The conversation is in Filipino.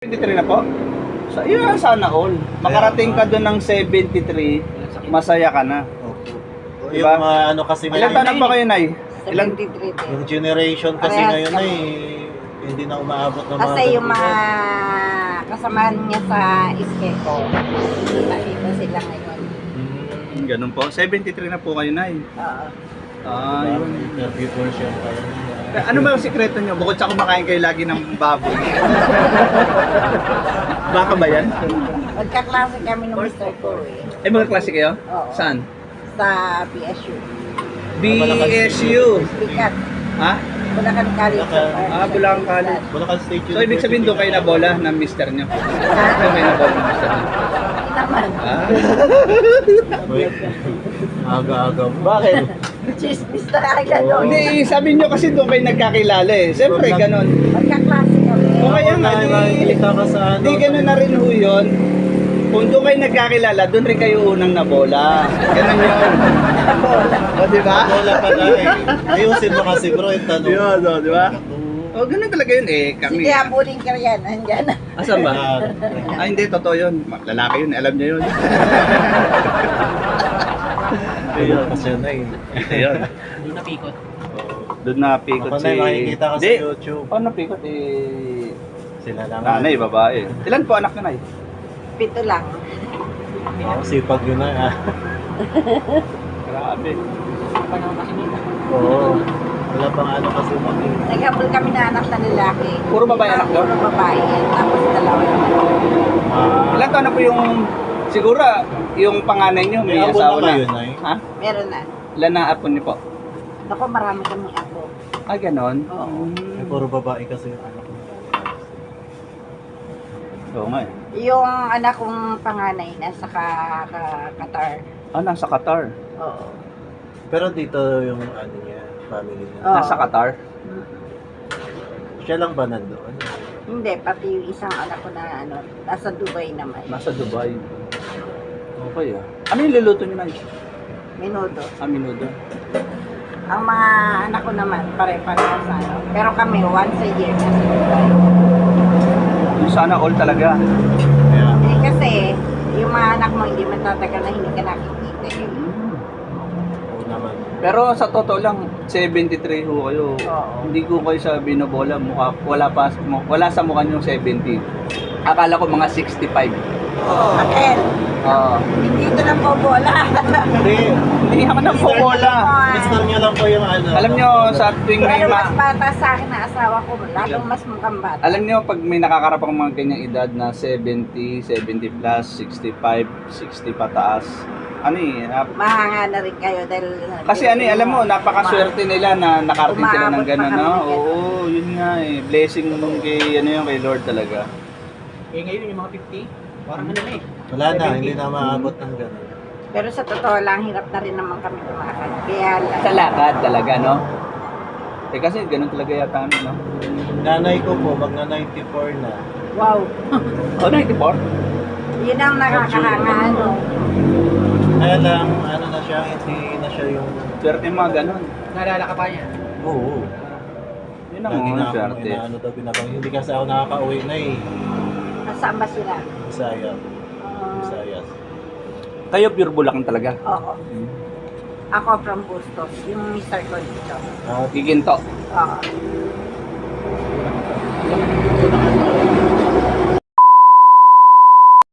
73 na po? So, yun ang sana all. Makarating ka doon ng 73, masaya ka na. Opo. Diba? Yung ano kasi Ilan taon na po kayo, Nay? Ilan? 73 din. yung generation kasi Parehas ngayon kami. hindi na umaabot ng mga Kasi yung ganito. mga kasamahan niya sa Iskeco, nakita sila ngayon. Ganun po. 73 na po kayo, Nay. Oo. Ah, yun. Interview version pa yun. Ano ba yung sikreto nyo? Bukod sa kumakain kayo lagi ng baboy. Baka ba yan? Magkaklase kami ng Mr. ko eh. Eh, mga klase kayo? Oo. Saan? Sa PSU. BSU. Bikat. Ha? Bulacan College of Arts. Ah, Bulacan College. Bulacan State So, ibig sabihin doon kayo na bola ng mister nyo? Doon kayo na bola ng mister nyo? Hindi naman. Ah? Wait. Aga-aga. Bakit? Chismis na kaya doon. Hindi, sabi nyo kasi doon kayo nagkakilala eh. Siyempre, ganun. Magkaklase kami. O kaya nga, Nakikita ka sa ano. di ganun na rin ho yun. Kung doon kayo nagkakilala, doon rin kayo unang nabola. Ganun yun. O, di ba? Wala pa na eh. Ayusin mo kasi bro yung tanong. Yun, o, di ba? O, ganun talaga yun eh. Kami. Sige, habulin ka yan. Andyan na. Asan ba? Yan. Ah, hindi, totoo yun. Lalaki yun, alam niya yun. Ayun kasi na eh. Ayun. Hindi napikot. Doon napikot Ako si... na makikita ka sa Di. YouTube. Oh, napikot eh... Sila lang. Nanay, babae. Ilan po anak na, Nay? 7 lang. Oo, sipag yun na ah. Grabe. Panahon kasi nila. Oo. Wala pang ano kasi mag Naghabol kami na anak na lalaki. Puro babae anak daw? Puro babae. Tapos dalawa naman. Ilan taon na po yung... Siguro, yung panganay nyo, may May apo asawa na na. kayo, Nay? Ha? Meron na. Ilan na apo niyo po? Ako, marami kami ako. Ah, ganon? Oo. Eh, puro babae kasi yung anak ko. Oo nga eh. Yung anak kong panganay nasa Qatar. Ah, nasa Qatar. Oo. Pero dito yung ano niya, family niya. Oo. Nasa Qatar? Siya lang ba nandoon? Hindi, pati yung isang anak ko na ano, nasa Dubai naman. Nasa Dubai. Okay ah. Ano yung luluto niyo, Nay? Minuto. Ah, minudo. Ang mga anak ko naman, pare-pareho sa ano. Pero kami, once a year nasa Dubai. Yung sana all talaga. Kaya, Eh, kasi, yung mga anak mo hindi matatagal na hindi ka nakikita. Eh. oo naman. Pero sa totoo lang, 73 ho kayo. Oo. Hindi ko kayo sa binobola. Mukha, wala sa mukha nyo 70. Akala ko mga 65. Akel, Oo. hindi ito lang po bola. Hindi. Hindi ako nang bola. Gusto niya lang po yung ano. Alam nyo, sa tuwing may Pero mas bata sa akin na asawa ko, lalong mas mukhang bata. Alam nyo, pag may nakakarap ang mga ganyang edad na 70, 70 plus, 65, 60 pataas, ano eh, Mahanga na rin kayo dahil... kasi ano eh, alam mo, napakaswerte nila na nakarating sila ng Umabot pa gano'n, kami no? ng ganun. Oo, yun nga eh. Blessing kay, ano yun, kay Lord talaga. Eh ngayon yung mga 50, parang ano na eh. Wala na, hindi na maabot ng gano'n. Pero sa totoo lang, hirap na rin naman kami kumakad. Kaya Sa lakad talaga, no? Eh kasi ganun talaga yata ano, no? Nanay ko po, magna 94 na. wow, Oh, 94? yun ang nakakahanga, ano. Kaya lang, ano na siya, hindi na siya yung... Swerte yung mga ganun. Naalala ka pa niya. Oo. Yun ang Lagi mga na ako swerte. inaano daw pinabang. Hindi kasi ako nakaka-uwi na eh. Nasaan ba sila? Bisaya. Ah, Visayas. Kayo pure Bulacan talaga. oo. Ako from Bustos, yung Mr. ko dito. Ah, Giginto. Oo.